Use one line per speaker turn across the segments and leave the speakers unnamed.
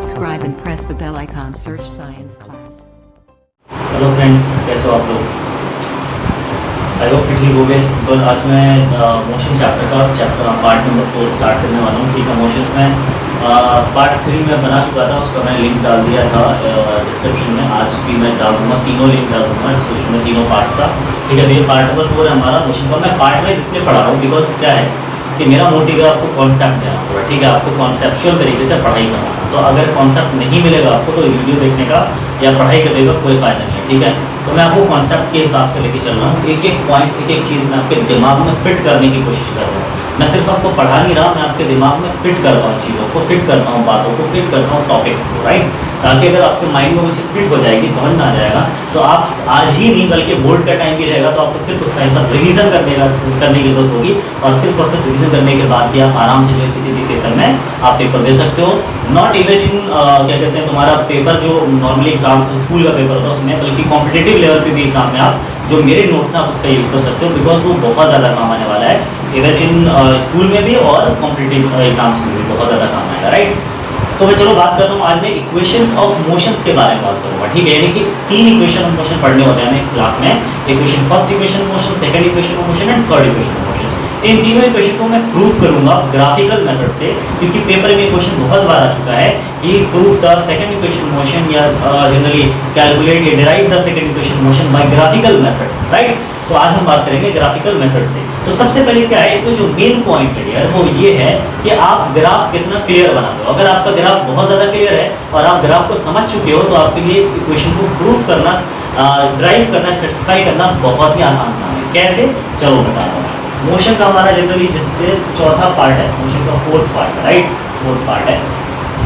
subscribe and press the bell icon. Search Science Class.
Hello friends, कैसे हो आप लोग? आई होप कि ठीक हो गए। तो आज मैं मोशन चैप्टर का पार्ट नंबर 4 स्टार्ट करने वाला हूँ। ठीक है, मोशंस में पार्ट 3 में बना चुका था, उसका मैंने लिंक डाल दिया था डिस्क्रिप्शन में। आज भी मैं डाल दूँगा, तीनों लिंक डाल दूँगा डिस्क्रिप्शन में, तीनों पार्ट्स का। ठीक है, ये पार्ट नंबर 4 है हमारा मोशन का। मैं पार्ट वाइज इसलिए पढ़ा रहा हूँ बिकॉज क्या है कि मेरा मोटिव है आपको कॉन्सेप्ट देना होगा। ठीक है, आपको कॉन्सेप्चुअल तरीके से पढ़ाई करना। तो अगर कॉन्सेप्ट नहीं मिलेगा आपको तो वीडियो देखने का या पढ़ाई करने का कोई फायदा नहीं है। ठीक है, तो मैं आपको कॉन्सेप्ट के हिसाब से लेके चल रहा हूँ। एक एक पॉइंट्स, एक एक चीज़ मैं आपके दिमाग में फिट करने की कोशिश कर रहा हूँ। मैं सिर्फ आपको पढ़ा नहीं रहा, मैं आपके दिमाग में फिट करता हूँ चीज़ों को, फिट करता हूँ बातों को, फिट करता हूँ टॉपिक्स को, राइट। ताकि अगर आपके माइंड में वो चीज़ फिट हो जाएगी, समझ में आ जाएगा, तो आप आज ही नहीं बल्कि बोर्ड का टाइम भी रहेगा तो आपको सिर्फ उस टाइम पर रिवीजन करने की जरूरत होगी। और सिर्फ और सिर्फ रिवीजन करने के बाद भी आप आराम से जो है किसी भी पेपर में आप पेपर दे सकते हो। नॉट इवन इन क्या कहते हैं, तुम्हारा पेपर जो नॉर्मली एग्जाम स्कूल का पेपर होता है उसमें, बल्कि कॉम्पिटेटिव लेवल पे भी एग्जाम में आप जो मेरे नोट्स हैं आप उसका यूज़ कर सकते हो, बिकॉज वो बहुत ज़्यादा काम आने वाला है। इवन इन स्कूल में भी और कॉम्पिटेटिव एग्जाम्स में भी बहुत ज़्यादा काम आएगा, राइट। तो मैं चलो बात करता हूँ आज मैं इक्वेशंस ऑफ मोशंस के बारे में बात करूँगा। ठीक है, यानी कि 3 इक्वेशन ऑफ मोशन पढ़ने होते हैं ना इस क्लास में। Equation, first equation motion, second equation of motion and third equation of motion. इन तीनों इक्वेशन को मैं प्रूफ करूंगा ग्राफिकल मेथड से, क्योंकि पेपर में क्वेश्चन बहुत बार आ चुका है कि proof the second equation motion या जनरली कैलकुलेट या derive the second equation motion by graphical method, right. तो आज हम बात करेंगे ग्राफिकल मेथड से। तो सबसे पहले क्या है, इसमें जो मेन पॉइंट है वो ये है कि आप ग्राफ कितना क्लियर बनाते हो। अगर आपका ग्राफ बहुत ज़्यादा क्लियर है और आप ग्राफ को समझ चुके हो तो आपके लिए इक्वेशन को प्रूफ करना, ड्राइव करना, सेटिस्फाई करना बहुत ही आसान काम है। कैसे, चलो बताता हूँ। मोशन का हमारा जनरली जिससे चौथा पार्ट है, मोशन का 4th पार्ट है, राइट, 4th पार्ट है।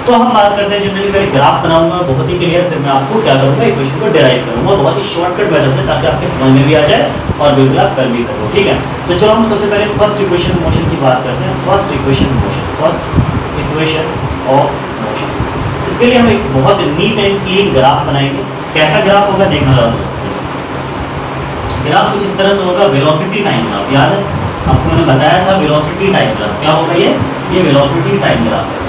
तो हम बात करते हैं जनरली, मैं ग्राफ बनाऊंगा बहुत ही क्लियर, फिर मैं आपको क्या करूंगा, इक्वेशन को डिराइव करूंगा बहुत ही शॉर्टकट मेथड से, ताकि आपके समझ में भी आ जाए और बिल्कुल आप कर भी सको। ठीक है, तो चलो हम सबसे पहले फर्स्ट इक्वेशन मोशन की बात करते हैं। First equation motion, first equation of motion. इसके लिए हम एक बहुत नीट एंड क्लीन ग्राफ बनाएंगे। कैसा ग्राफ होगा देखना जरा दोस्तों। ग्राफ कुछ इस तरह से होगा, वेलोसिटी टाइम ग्राफ। याद है आपको मैंने बताया था वेलोसिटी टाइम ग्राफ क्या होगा, ये वेलोसिटी टाइम ग्राफ है।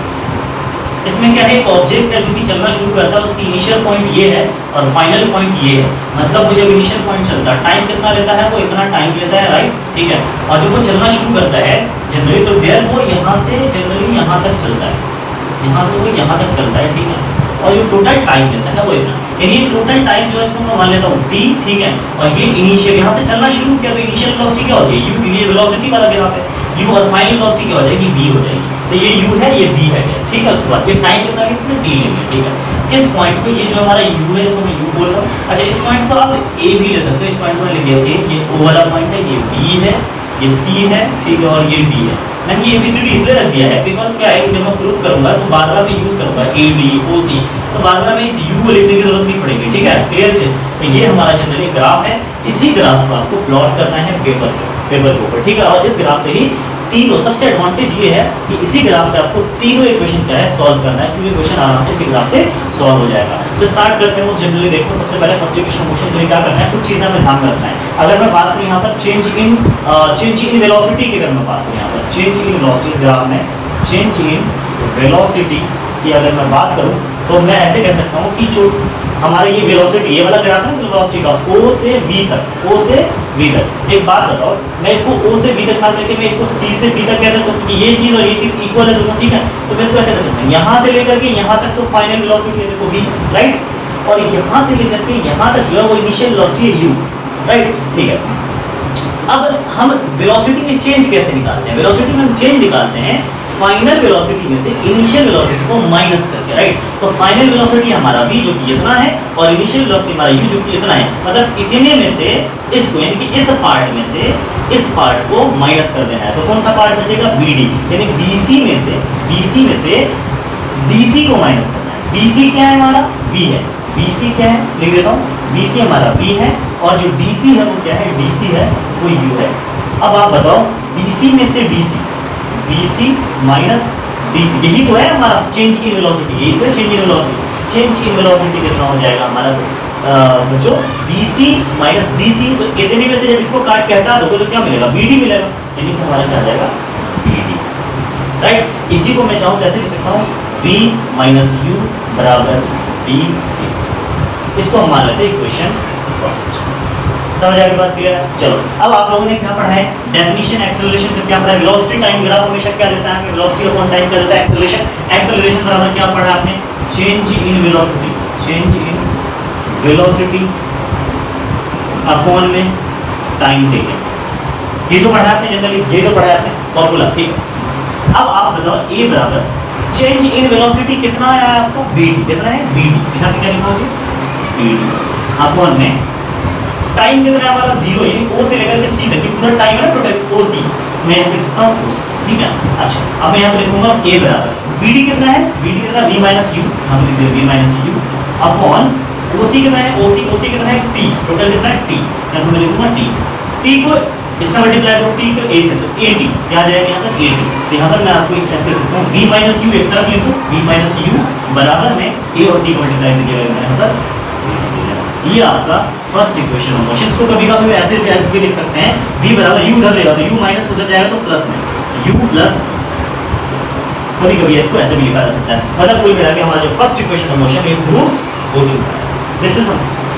इसमें क्या है, एक ऑब्जेक्ट है जो भी चलना शुरू करता है, उसकी इनिशियल पॉइंट ये है और फाइनल पॉइंट ये है। मतलब वो जब इनिशियल पॉइंट चलता है, टाइम कितना लेता है, वो इतना टाइम लेता है, राइट, ठीक है। और जब वो चलना शुरू करता है जनरली, तो देयर वो यहाँ से जनरली यहाँ तक चलता है, यहाँ से वो यहाँ तक चलता है, ठीक है। और जो टोटल टाइम लेता है ना वो इतना, यानी टोटल टाइम जो है इसको मैं मान लेता हूँ t, ठीक है। और ये इनिशियल यहाँ से चलना शुरू किया तो इनिशियल वेलोसिटी क्या हो जाएगी, u, ये वेलोसिटी वाला ग्राफ है, u, और फाइनल वेलोसिटी क्या हो जाएगी, v हो जाएगी। तो ये u है, ये v है, ठीक है। उसके बाद ये टाइम कितना है इसमें, t लेंगे, ठीक है। इस पॉइंट को, ये जो हमारा u है, तो मैं u बोल रहा हूँ। अच्छा, इस पॉइंट को आप a भी ले सकते हो। इस पॉइंट को लिख दिया a, ये o वाला पॉइंट है, ये b है, ये c है, ठीक है, और ये d है। मैंने ये ABCD इसलिए रख दिया है बिकॉज क्या है कि जब मैं प्रूफ करूंगा तो बार बार मैं यूज करूंगा a b o c, तो बार बार मैं इस u को लिखने की जरूरत नहीं पड़ेगी, ठीक है, क्लियर चीज। तो ये हमारा जनरली ग्राफ है। इसी ग्राफ को आपको प्लॉट करना है पेपर के ऊपर, ठीक है। और इस ग्राफ से ही तीनों, सबसे एडवांटेज ये है कि इसी ग्राफ से आपको तीनों इक्वेशन क्या है सॉल्व करना है, क्योंकि इक्वेशन आराम से इसी ग्राफ से सॉल्व हो जाएगा। तो स्टार्ट करते हैं। जनरली देखो, सबसे पहले फर्स्ट इक्वेशन मोशन के लिए क्या करना है, कुछ चीजें हमें ध्यान रखना है। अगर मैं बात करूं यहाँ पर चेंज इन वेलोसिटी की, अगर मैं बात करूं यहाँ पर चेंज इन वेलोसिटी ग्राफ में, चेंज इन वेलोसिटी की अगर मैं बात करूं तो मैं ऐसे कह सकता हूं कि जो हमारे ये वेलोसिटी, ये वाला ग्राफ है वेलोसिटी का, O से V तक, O से V तक। एक बात बताओ, मैं इसको O से V तक मान करके मैं इसको C से B तक कह सकता हूँ कि ये चीज और ये चीज इक्वल है दोनों, ठीक है। तो मैं इसको ऐसे कर सकता हूँ, यहाँ से लेकर के यहाँ तक तो फाइनल वेलोसिटी है देखो V, राइट, और यहाँ से लेकर के यहाँ तक जो है वो इनिशियल वेलोसिटी है U, राइट, ठीक है। अब हम वेलोसिटी में चेंज कैसे निकालते हैं, वेलोसिटी में हम चेंज निकालते हैं फाइनल वेलोसिटी में से इनिशियल वेलोसिटी को माइनस करके, राइट। तो फाइनल वेलोसिटी हमारा v जो कि इतना है और इनिशियल वेलोसिटी हमारा u जो कि इतना है, मतलब इतने में से इसको, यानी कि इस पार्ट में से इस पार्ट को माइनस कर देना है। तो कौन सा पार्ट बचेगा, bd, यानी bc में से dc को माइनस करना है। bc क्या है हमारा, v है, bc क्या है लिख देता हूँ, bc हमारा v है और जो dc है वो क्या है, dc है, वो u है। अब आप बताओ bc में से dc, bc माइनस dc, यही तो है हमारा चेंज इन वेलोसिटी, यही तो है change in velocity. Change in velocity कितना हो जाएगा हमारा बच्चों, bc माइनस dc। तो इतने में से जब इसको काट के हटा दोगे तो क्या मिलेगा, bd मिलेगा, यानी कि हमारा क्या आ जाएगा, bd, राइट। इसी को मैं चाहूँ कैसे लिख सकता हूँ, v माइनस u बराबर b a। इसको हम मान लेते हैं इक्वेशन फर्स्ट। समझ आगे बात क्लियर है? चलो अब आप लोगों ने क्या पढ़ा है, डेफिनेशन एक्सेलरेशन का क्या पढ़ा है, वेलोसिटी टाइम ग्राफ हमेशा क्या देता है, वेलोसिटी अपॉन टाइम क्या देता है, एक्सेलरेशन। एक्सेलरेशन बराबर क्या पढ़ा आपने, change in velocity, change in velocity upon में टाइम टेकन। ये तो पढ़ा आपने जनरली, ये तो पढ़ा आपने फॉर्मूला, ठीक। अब आप बताओ a बराबर चेंज इन वेलोसिटी कितना है आपको, bd कितना है, bd यहाँ पे क्या लिखोगे, bd अपॉन में टाइम कितना है हमारा 0, यानी o से लेकर के c तक पूरा टाइम है ना टोटल oc, मैं यहाँ पे लिख सकता हूँ oc, ठीक है। अच्छा अब मैं यहाँ पे लिखूंगा a बराबर bd कितना है, bd कितना v माइनस u, यहाँ पे लिख दिया v minus u upon oc कितना है, oc कितना है t, टोटल कितना है t, यहाँ पे मैं लिखूंगा t को इससे मल्टीप्लाई करो t को a से, तो at क्या आ जाएगा यहाँ पर at। तो यहाँ पर मैं आपको इस ऐसे लिख सकता हूँ v माइनस u एक तरफ लिखूँ, v माइनस u बराबर में a और t को मल्टीप्लाई कीजिएगा यहाँ पर, ये आपका फर्स्ट इक्वेशन ऑफ मोशन। इसको कभी-कभी ऐसे भी लिख सकते हैं, v बराबर u उधर लेगा तो u माइनस उधर जाएगा तो प्लस में u प्लस, कभी-कभी इसको ऐसे भी लिखा जा सकता है। मतलब कोई मिला के हमारा जो फर्स्ट इक्वेशन ऑफ मोशन ये प्रूफ हो चुका है। This is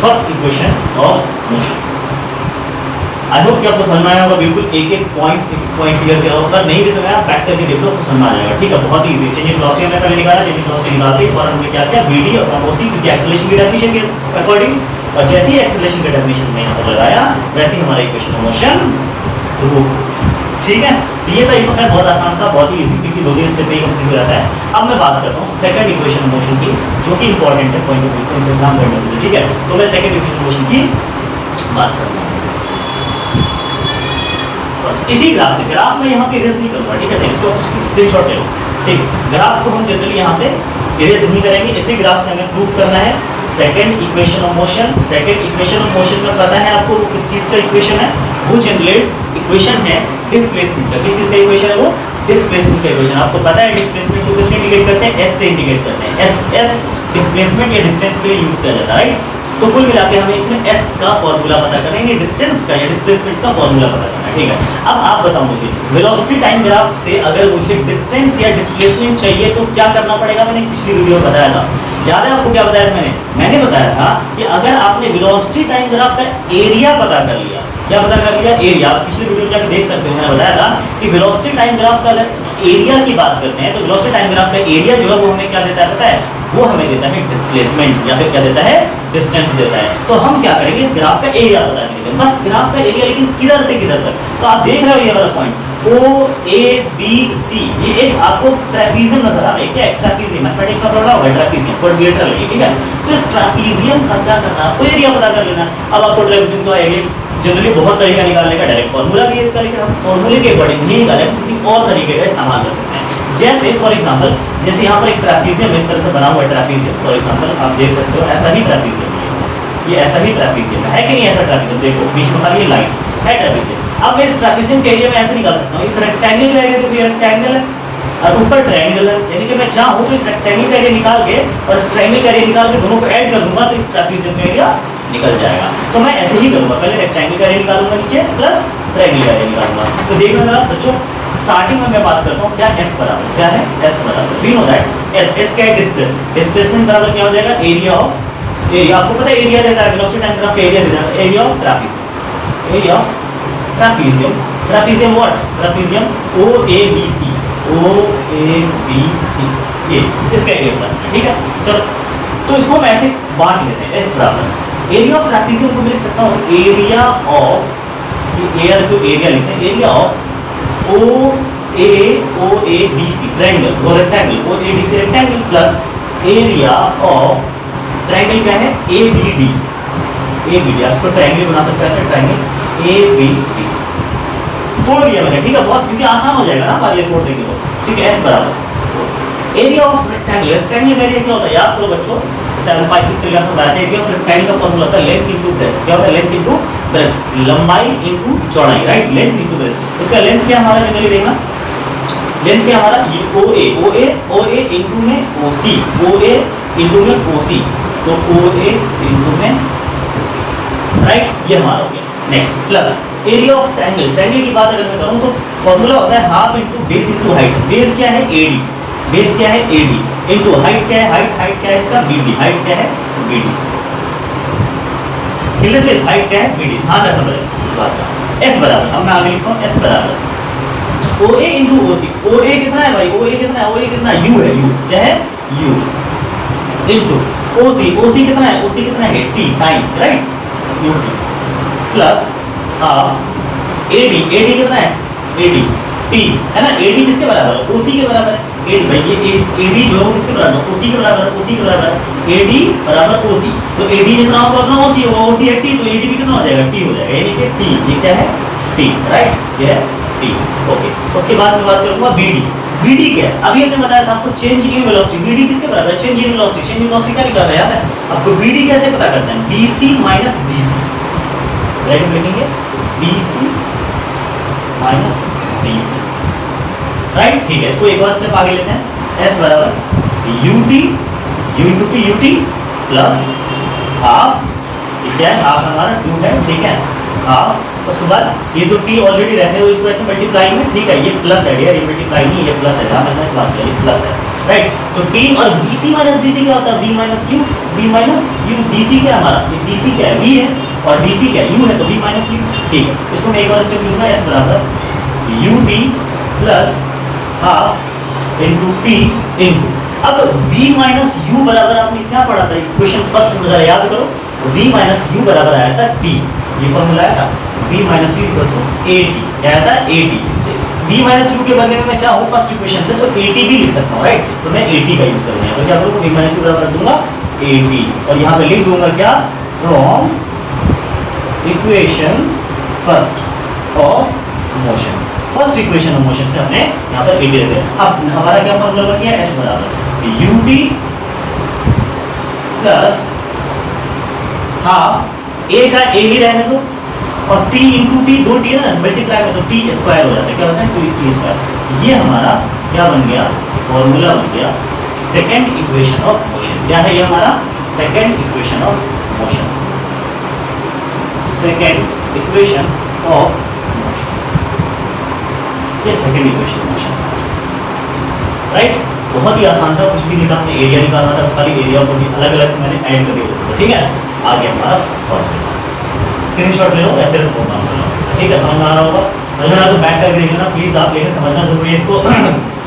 first equation of motion. I hope कि आपको समझ में आया होगा, बिल्कुल एक एक पॉइंट क्लियर किया होगा। नहीं भी समझ आया बैक करके देख लो तो समझ में आ जाएगा, ठीक है। बहुत ही इजी, चेंज इन वेलोसिटी हमने पहले निकाला, चेंज इन वेलोसिटी निकालते ही फौरन हमने क्या किया, bd और oc, क्योंकि एक्सेलरेशन की डेफिनेशन के अकॉर्डिंग, और जैसे ही एक्सेलरेशन की डेफिनेशन में यहाँ पर लगाया वैसे ही हमारा इक्वेशन ऑफ मोशन प्रूफ, ठीक है। ये तो एक बहुत आसान था, बहुत ही इजी, क्योंकि 2-3 स्टेप में ही कंप्लीट हो जाता है। अब मैं बात करता हूँ सेकंड इक्वेशन ऑफ मोशन की, जो कि इंपॉर्टेंट है पॉइंट ऑफ व्यू से एग्जाम करने के लिए, ठीक है। तो मैं सेकंड इक्वेशन ऑफ मोशन की बात करता हूँ। इसी ग्राफ से, ग्राफ में यहाँ पे इरेज नहीं करूंगा, ठीक है, इसको स्क्रीनशॉट ले लो, ठीक। ग्राफ को हम जनरली यहाँ से इरेज नहीं करेंगे, इसी ग्राफ से हमें प्रूफ करना है second equation of motion. Second equation of motion में पता है आपको वो किस चीज का इक्वेशन है, वो जनरेट इक्वेशन है डिस्प्लेसमेंट का। किस चीज का इक्वेशन है वो, डिस्प्लेसमेंट का इक्वेशन। आपको पता है डिस्प्लेसमेंट को किससे इंडिकेट करते हैं, एस से इंडिकेट करते हैं, एस डिस्प्लेसमेंट या डिस्टेंस के लिए यूज किया जाता है, राइट। तो कुल मिला के हमें इसमें एस का फॉर्मूला पता करना है, डिस्टेंस का या डिस्प्लेसमेंट का फॉर्मूला पता करना है, ठीक है। अब आप बताओ मुझे, वेलोसिटी टाइम ग्राफ से अगर मुझे डिस्टेंस या डिस्प्लेसमेंट चाहिए तो क्या करना पड़ेगा। मैंने पिछली वीडियो में बताया था, याद है आपको क्या बताया था मैंने बताया था कि अगर आपने वेलोसिटी टाइम ग्राफ का एरिया पता कर लिया, क्या पता कर लिया, एरिया। आप पिछली वीडियो में जाकर देख सकते हो, मैंने बताया था कि वेलोसिटी टाइम ग्राफ का अगर एरिया की बात करते हैं तो वेलोसिटी टाइम ग्राफ का एरिया जो है वो हमें क्या देता है पता है, वो हमें देता है डिस्प्लेसमेंट, या फिर क्या देता है, डिस्टेंस देता है। तो हम क्या करेंगे, इस ग्राफ का एरिया पता करेंगे, बस ग्राफ का एरिया, लेकिन किधर से किधर तक। तो आप देख रहे हो ये वाला point O A B C, ये एक आपको ट्रेपीजियम नजर आ रहा है, क्या है ट्रेपीजियम, मैथमेटिक्स का पढ़ा होगा ट्रेपीजियम, क्वाड्रिलेटरल है, ठीक है। तो इस ट्रेपीजियम का क्या करना है, आपको एरिया पता कर लेना। अब आपको ट्रेपीजियम का एरिया जनरली बहुत तरीका निकालने का, डायरेक्ट फॉर्मूला भी है इसका, लेकिन हम फॉर्मूले के अकॉर्डिंग नहीं निकालें, किसी और तरीके का इस्तेमाल कर सकते हैं। जैसे फॉर एग्जांपल, जैसे यहाँ पर एक ट्रेपीजियम इस तरह से बना हुआ है, ट्रेपीजियम फॉर एग्जांपल आप देख सकते हो, ऐसा ही ट्रेपीजियम, ये ऐसा ही ट्रेपीजियम है कि नहीं, ऐसा ट्रेपीजियम देखो बीच में खाली ये लाइन है ट्रेपीजियम। अब मैं इस ट्रेपीजियम के एरिया में ऐसे निकाल सकता हूँ, इस रेक्टेंगल का एरिया, तो ये रेक्टेंगल है और ऊपर ट्रायंगल है, यानी कि मैं चाहूँ तो इस रेक्टेंगल का एरिया निकाल के और इस ट्रायंगल का एरिया निकाल के दोनों को ऐड कर दूंगा तो इस ट्रेपीजियम का एरिया निकल जाएगा। तो मैं ऐसे ही करूंगा, पहले रेक्टेंगल का एरिया निकालूंगा नीचे प्लस ट्रायंगल का एरिया निकालूंगा। तो देखना जरा बच्चों, स्टार्टिंग में मैं बात करता हूँ क्या S बराबर क्या है, S बराबर वी नो दैट S क्या है, डिस्प्लेसमेंट। डिस्प्लेसमेंट बराबर क्या हो जाएगा, एरिया ऑफ, एरिया आपको पता है एरिया देता है, वेलोसिटी टाइम ग्राफ का एरिया देता है, area of trapezium, area of trapezium, trapezium what, trapezium OABC, OABC, ये इसका एरिया होता है, ठीक है। चलो तो इसको हम ऐसे बांट लेते हैं, S बराबर एरिया ऑफ ट्रेपीजियम को मैं लिख सकता हूँ एरिया ऑफ, एयर को एरिया लिखते हैं, एरिया ऑफ OABC ट्रायंगल, वो rectangle, OABC rectangle plus area of triangle क्या है, ABD, ABD आप इसको ट्रायंगल बना सकते हैं, ट्रायंगल ABD तोड़ दिया मैंने, ठीक है, बहुत क्योंकि आसान हो जाएगा ना बार ये तोड़ देंगे तो, ठीक है। S बराबर area of rectangle, rectangle area क्या होता है याद करो बच्चों, 7 5 6 क्लास में बताते हैं, एरिया ऑफ रेक्टेंगल का फॉर्मूला होता है लेंथ इनटू ब्रेड्थ, क्या होता है, लेंथ इनटू ब्रेड्थ, लंबाई इनटू चौड़ाई, राइट, लेंथ इनटू ब्रेड्थ। इसका लेंथ क्या हमारा जनरली देखना, लेंथ क्या हमारा ये OA इनटू में OC, OA इनटू में OC, तो OA इनटू में OC, राइट, ये हमारा हो गया। Next plus area of triangle, triangle की बात अगर मैं करूं तो फॉर्मूला होता है half into base into height, base क्या है AD, बेस क्या है एडी इंटू हाइट क्या है, हाइट क्या है इसका बीडी, हाइट क्या है बीडी, क्लियर से हाइट क्या है बीडी, ध्यान रखना पड़ेगा इस बात का। एस बराबर, अब मैं आगे लिखता हूं एस बराबर OA इंटू OC, OA कितना है भाई, OA कितना है, OA कितना U है, U क्या है U इंटू OC कितना है, OC कितना है T time, right UT plus half AD कितना है AD T है ना, AD किसके बराबर है OC के बराबर है, AD भाई ये AD जो है किसके बराबर है OC के बराबर है, OC के बराबर है AD बराबर OC, तो AD जितना होगा उतना OC होगा, OC है T तो AD भी कितना हो जाएगा T हो जाएगा, यानी कि T ये क्या है T, राइट ये है T, ओके। उसके बाद मैं बात करूंगा BD क्या है, अभी हमने बताया था आपको चेंज इन वेलोसिटी, BD किसके बराबर है change in velocity, change in velocity क्या निकालना है याद है आपको, BD कैसे पता करते हैं BC माइनस DC, राइट लिखेंगे BC माइनस DC, राइट ठीक है। इसको एक और स्टेप आगे लेते हैं, S बराबर UT U into T UT plus half, क्या है हाफ हमारा 2 है, ठीक है हाफ, उसके बाद ये तो T ऑलरेडी रहने दो इसको ऐसे मल्टीप्लाई में, ठीक है ये प्लस है यार, ये मल्टीप्लाई नहीं ये प्लस है, ध्यान रखना इस बात का, ये प्लस है, राइट। तो T और BC माइनस DC क्या होता है V माइनस U, DC क्या है हमारा, ये DC क्या है V है और DC क्या है U है, तो V माइनस U, ठीक है। इसको मैं एक और स्टेप लूंगा, S बराबर UT plus half into T into, अब V माइनस U बराबर आपने क्या पढ़ा था इक्वेशन फर्स्ट में, जरा याद करो, V माइनस U बराबर आया था T, ये फॉर्मूला आया था V minus U equals to AT, क्या आया था AT, V माइनस U के बदले में मैं चाहूँ फर्स्ट इक्वेशन से तो AT भी लिख सकता हूँ, राइट, तो मैं AT का यूज करूँगा, तो क्या करूँगा V माइनस U बराबर दूंगा AT और यहाँ पे लिख दूंगा क्या from equation first of motion, first equation of motion से हमने यहाँ पर AT रख दिया। अब हमारा क्या फॉर्मूला बन गया S बराबर UT प्लस हाफ A का A ही रहने दो और T इंटू T, 2 T है ना मल्टीप्लाई में तो T स्क्वायर हो जाता है, क्या होता है 2T स्क्वायर, ये हमारा क्या बन गया फॉर्मूला बन गया सेकंड इक्वेशन ऑफ मोशन, क्या है ये हमारा second equation of motion, second equation of motion, ये second equation of motion, right. बहुत ही आसान था, कुछ भी नहीं था, हमने एरिया निकालना था, उसका एरिया को भी अलग अलग से मैंने ऐड कर दिया, ठीक है। आगे हमारा फॉर्मूला स्क्रीनशॉट ले लो या फिर नोट डाउन कर लो, ठीक है समझ में आ रहा होगा, समझ में आ रहा तो बैक करके देख लेना प्लीज आप, लेकिन समझना जरूरी है इसको।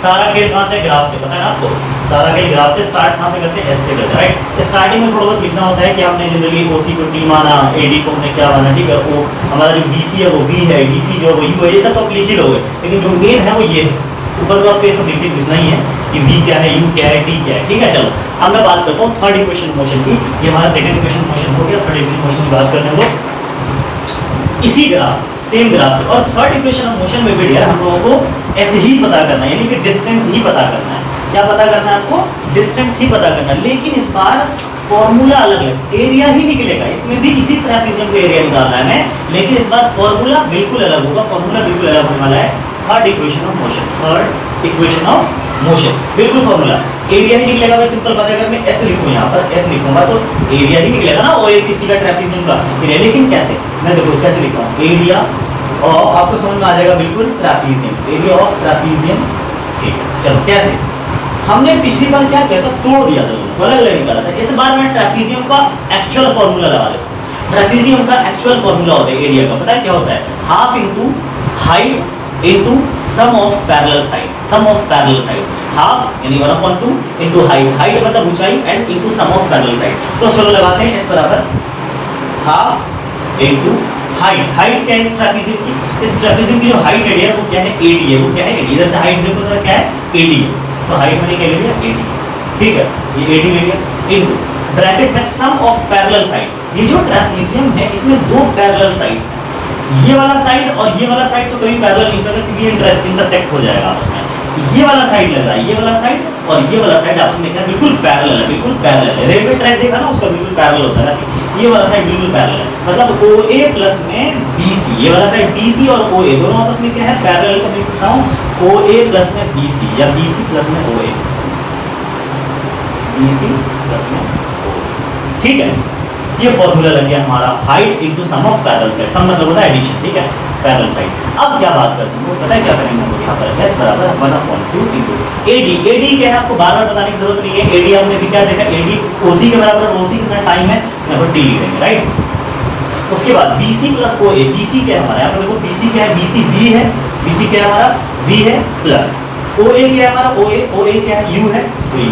सारा खेल कहाँ से ग्राफ से, पता है ना आपको, सारा खेल ग्राफ से स्टार्ट कहाँ से करते हैं S से करते हैं, राइट। स्टार्टिंग में थोड़ा बहुत लिखना होता है कि आपने जनरली OC को T माना, AD को हमने क्या माना, ठीक है, वो हमारा जो BC है वो V है, DC जो वो U है, ये सब तो आप लिख ही लोगे, लेकिन जो मेन है वो ये है, ऊपर तो आपको ये सब लिखना ही है कि V क्या है, U क्या है, T क्या है, ठीक है। चलो अब मैं बात करता हूँ थर्ड इक्वेशन मोशन की, ये हमारा सेकंड इक्वेशन मोशन हो गया, थर्ड इक्वेशन मोशन की बात करने दो इसी ग्राफ से, सेम ग्राफ से, और थर्ड इक्वेशन ऑफ मोशन में भी यार हम लोगों को ऐसे ही पता करना है, यानी कि डिस्टेंस ही पता करना है, क्या पता करना है आपको, डिस्टेंस ही पता करना है, लेकिन इस बार फॉर्मूला अलग है, एरिया ही निकलेगा, इसमें भी इसी ट्रेपेजियम का एरिया निकालना है मैं, लेकिन इस बार फॉर्मूला बिल्कुल अलग होगा, फॉर्मूला बिल्कुल अलग होने वाला है, third equation of motion, third equation of motion बिल्कुल फॉर्मूला, एरिया ही निकलेगा। मैं सिंपल बात है, अगर मैं S लिखूं यहाँ पर S लिखूंगा तो एरिया ही निकलेगा ना, वो एक किसी का ट्रेपेजियम का एरिया, लेकिन कैसे, मैं देखो कैसे लिखता हूँ, एरिया और आपको समझ में आ जाएगा बिल्कुल ट्रेपेजियम, एरिया ऑफ ट्रेपेजियम, ठीक है। चलो कैसे, हमने पिछली बार क्या किया था, तोड़ दिया था दोनों, अलग अलग निकाला था, इस बार मैं ट्रेपेजियम का एक्चुअल फॉर्मूला लगा देता हूँ। ट्रेपेजियम का एक्चुअल फॉर्मूला होता है एरिया का, पता है क्या होता है, half into height into sum of parallel side, sum of parallel side, half यानी 1/2 इंटू हाइट, हाइट मतलब ऊंचाई and into sum of parallel side. तो चलो लगाते हैं इस बराबर हाफ इंटू हाइट, हाइट क्या है इस ट्रेपेजियम की, इस ट्रेपेजियम की जो हाइट है वो क्या है AD है, वो क्या है AD, इधर से हाइट देखो तो क्या है AD है, तो हाइट मैंने क्या ले लिया AD, ठीक है, ये AD ले लिया इंटू ब्रैकेट में सम ऑफ पैरेलल साइड, ये जो ट्रेपेजियम है इसमें दो पैरेलल साइड्स हैं, ये वाला साइड और ये वाला साइड तो कभी पैरेलल नहीं हो सकता क्योंकि ये इंटरसेक्ट हो जाएगा आपस में, ये वाला साइड लग रहा है, ये वाला साइड और ये वाला साइड आपस में क्या बिल्कुल पैरेलल है, बिल्कुल पैरेलल है, रेलवे ट्रैक देखा ना उसका बिल्कुल पैरेलल होता है ऐसे, ये वाला साइड बिल्कुल पैरेलल है, मतलब OA प्लस में BC, ये वाला साइड BC और OA दोनों आपस में क्या है पैरेलल का, लिख सकता हूँ OA प्लस में BC या BC प्लस में OA, BC प्लस में ठीक है। ये फॉर्मूला लग गया हमारा height into sum of parallel side, sum मतलब होता है एडिशन, ठीक है। Parallel side. अब क्या बात करते हैं, पता है क्या करेंगे हम लोग यहाँ पर s बराबर 1/2 इंटू AD। AD क्या है आपको बार-बार बताने की जरूरत नहीं है, AD हमने भी क्या देखा, AD OC के बराबर, OC कितना टाइम है यहाँ पर t लिखेंगे, राइट। उसके बाद BC प्लस OA, BC क्या है हमारा, यहाँ पर देखो BC क्या है, BC V है, BC क्या है हमारा V है, प्लस OA क्या है हमारा OA, OA क्या है U है, तो U,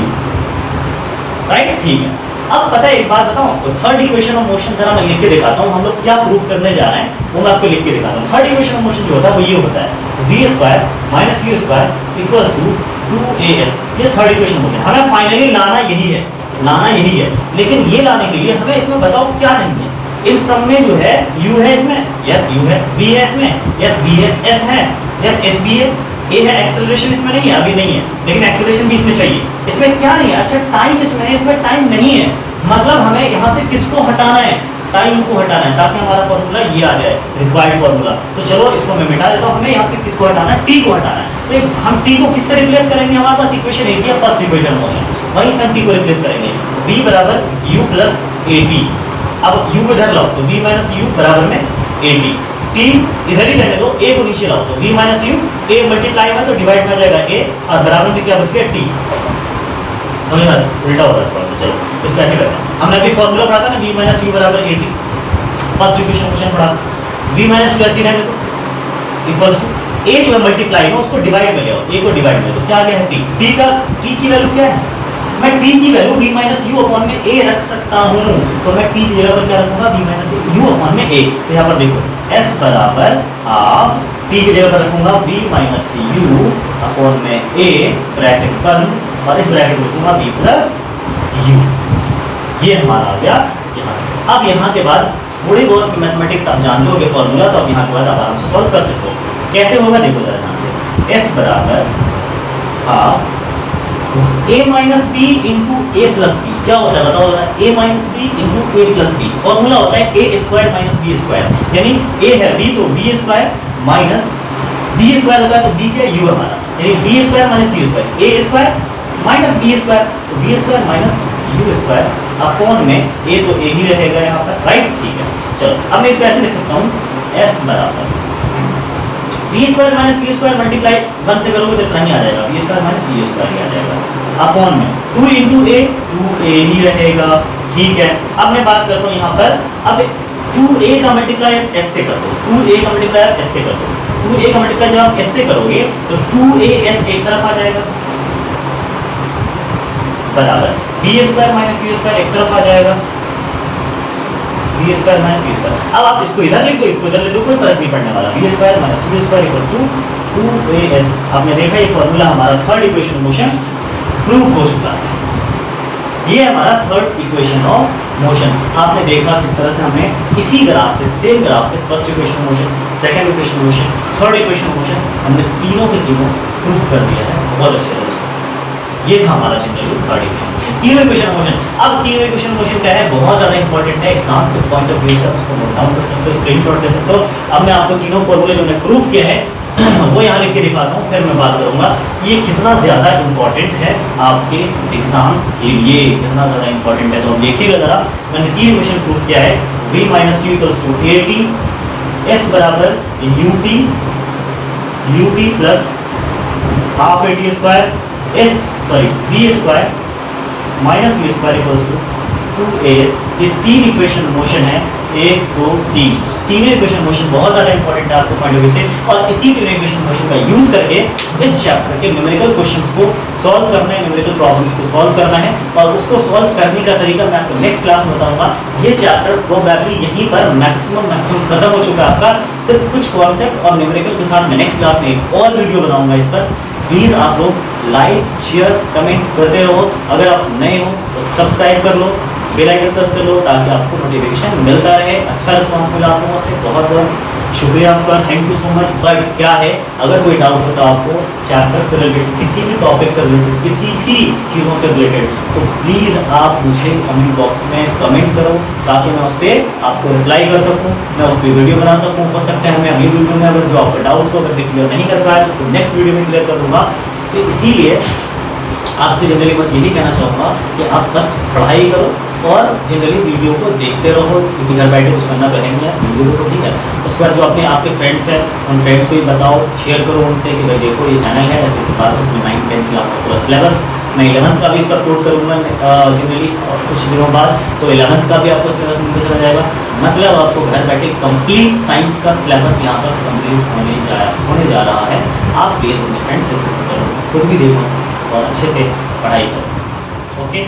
राइट, ठीक है। अब पता है एक बात बताऊं, तो थर्ड इक्वेशन ऑफ मोशन जरा मैं लिख के दिखाता हूं, हम लोग क्या प्रूफ करने जा रहे हैं वो मैं आपको लिख के दिखाता हूं। थर्ड इक्वेशन ऑफ मोशन जो होता है वो ये होता है v square minus u square equals to 2as। ये थर्ड इक्वेशन मोशन हमें फाइनली लाना यही है, लाना यही है। लेकिन ये लाने के लिए हमें इसमें बताओ क्या नहीं है। इन सब में जो है u है, इसमें यस u है, v है इसमें यस v है, s है यस s भी है, a है, एक्सेलरेशन इसमें नहीं है, अभी नहीं है, लेकिन एक्सेलरेशन भी इसमें चाहिए। इसमें क्या नहीं है, अच्छा टाइम इसमें है, इसमें टाइम नहीं है, मतलब हमें यहाँ से किसको हटाना है, टाइम को हटाना है, ताकि हमारा फॉर्मूला ये आ जाए, रिक्वायर्ड फॉर्मूला। तो चलो इसको मैं मिटा देता हूँ, हमें यहाँ से किसको हटाना है, t को हटाना है। तो हम t को किससे रिप्लेस करेंगे, हमारे पास इक्वेशन एक ही है, फर्स्ट इक्वेशन मोशन, वहीं से हम t को रिप्लेस करेंगे, v बराबर u प्लस at। अब u को इधर लाओ तो v माइनस u बराबर में at, t इधर ही रहने दो, a को नीचे लाओ तो v minus u, a multiply में तो डिवाइड में आ जाएगा a, और बराबर में क्या बच गया t। समझ में उल्टा हो रहा है थोड़ा सा, चलो इसको ऐसे करते हैं। हमने अभी फॉर्मूला पढ़ा था ना, v माइनस u बराबर at, फर्स्ट इक्वेशन क्वेश्चन पढ़ा, v माइनस u ऐसे रहने दो इक्वल्स टू a जो है मल्टीप्लाई में उसको डिवाइड में ले आओ, a को डिवाइड में, तो क्या आ गया है t। t की वैल्यू क्या है, मैं t की value v minus u upon में a रख सकता हूँ, तो मैं t की जगह पर क्या रखूंगा, v माइनस u अपॉन में a। तो यहाँ पर देखो s बराबर हाफ, t की जगह पर रखूंगा v माइनस u अपॉन में a ब्रैकेट बंद, और इस ब्रैकेट में रखूंगा v प्लस u। ये हमारा आ गया यहाँ। अब यहाँ के बाद थोड़ी बहुत मैथमेटिक्स आप जानते हो फॉर्मूला, तो अब यहाँ के बाद आप आराम से सॉल्व कर सकते हो। कैसे होगा देखो जरा ध्यान से, s बराबर half a minus B into A plus B, क्या होता है बताओ, a minus B into A plus B, formula होता है a square minus B square, यानी a है b तो v square minus b square होता है तो b क्या u हमारा, यानी b square minus u square, a square minus b square तो v square minus u square upon में a तो a ही रहेगा यहाँ पर, राइट, ठीक है। चलो अब मैं इसको ऐसे लिख सकता हूँ, s बराबर v square minus v square multiply 1 से करोगे तो इतना ही आ जाएगा, v square minus v square ही आ जाएगा अपॉन में 2 इंटू a, 2a ही रहेगा, ठीक है। अब मैं बात करता हूँ यहाँ पर, अब 2a का मल्टीप्लाई s से कर दो, 2a का मल्टीप्लाई s से कर दो, 2a का मल्टीप्लाई जब आप s से करोगे तो 2as एक तरफ आ जाएगा बराबर v square minus v square एक तरफ आ जाएगा, v square minus v square. अब आप इसको इधर लिख दो, इसको इधर लिख दो, कोई फर्क नहीं पड़ने वाला, v square minus v square equals to 2as। आपने देखा ये फॉर्मूला हमारा थर्ड इक्वेशन मोशन प्रूफ हो चुका है। ये हमारा थर्ड इक्वेशन ऑफ मोशन। आपने देखा किस तरह से हमें इसी ग्राफ से, सेम ग्राफ से first equation motion, second equation motion, third equation motion हमने तीनों के तीनों प्रूफ कर दिया है बहुत अच्छे तरीके से। ये था हमारा जनरली थर्ड इक्वेशन मोशन। तीनों इक्वेशन मोशन, अब तीनों इक्वेशन मोशन क्या है, बहुत ज्यादा इंपॉर्टेंट है, एग्जाम के पॉइंट ऑफ व्यू से उसको नोट डाउन कर सकते हो, स्क्रीनशॉट ले सकते हो। अब मैं आपको तीनों फॉर्मूले जो मैंने प्रूफ किए हैं वो यहाँ लिख के दिखाता हूँ, फिर मैं बात करूंगा कि ये कितना ज्यादा इंपॉर्टेंट है आपके एग्जाम के लिए, कितना ज्यादा इंपॉर्टेंट है। तो अब देखिएगा जरा, मैंने तीन इक्वेशन प्रूफ किया है, v minus u equals to at, s बराबर ut plus half at square, v square minus v square equals to 2as। ये तीन इक्वेशन मोशन है, 1 2 3, तीनों इक्वेशन मोशन बहुत ज्यादा इंपॉर्टेंट है आपको पॉइंट ऑफ व्यू से, और इसी तीनों इक्वेशन मोशन का यूज करके इस चैप्टर के न्यूमेरिकल क्वेश्चंस को सॉल्व करना है, न्यूमेरिकल प्रॉब्लम्स को सॉल्व करना है, और उसको सॉल्व करने का तरीका मैं आपको नेक्स्ट क्लास में बताऊंगा। ये चैप्टर प्रोबेबली यहीं पर मैक्सिमम खत्म हो चुका है आपका, सिर्फ कुछ कॉन्सेप्ट और न्यूमेरिकल के साथ मैं नेक्स्ट क्लास में एक और वीडियो बनाऊंगा इस पर। प्लीज आप लोग लाइक शेयर कमेंट करते रहो, अगर आप नए हो तो सब्सक्राइब कर लो, बेल आइकन प्रेस कर लो ताकि आपको नोटिफिकेशन मिलता रहे। अच्छा रिस्पांस मिला आप लोगों से, बहुत बहुत शुक्रिया आपका, thank you so much. But क्या है, अगर कोई डाउट होता आपको चैप्टर से रिलेटेड, किसी भी टॉपिक से रिलेटेड, किसी भी चीज़ों से रिलेटेड, तो प्लीज़ आप मुझे कमेंट बॉक्स में कमेंट करो ताकि मैं उस पर आपको रिप्लाई कर सकूँ, मैं उस पर वीडियो बना सकूँ। हो सकता है हमें अगली वीडियो में अगर जो आपका डाउट्स हो अगर क्लियर नहीं कर पाया तो उसको नेक्स्ट वीडियो में क्लियर कर दूँगा। तो इसीलिए आपसे जनरली बस यही कहना चाहूँगा कि आप बस पढ़ाई करो और जनरली वीडियो को देखते रहो, क्योंकि घर बैठे कुछ करना तो है नहीं है, वीडियो को, ठीक है। उसके बाद जो अपने आपके फ्रेंड्स हैं उन फ्रेंड्स को भी बताओ, शेयर करो उनसे कि भाई देखो ये चैनल है, ऐसी ऐसी बात है, इसमें 9th 10th क्लास का पूरा सिलेबस, मैं 11th का भी इस पर अपलोड करूँगा जनरली कुछ दिनों बाद, तो 11th का भी आपको सिलेबस मिलते चला जाएगा। मतलब आपको घर बैठे कंप्लीट साइंस का सिलेबस यहाँ पर कंप्लीट होने जा रहा है। आप प्लीज़ अपने फ्रेंड्स से डिस्कस करो, खुद भी देखो और अच्छे से पढ़ाई करो। ओके।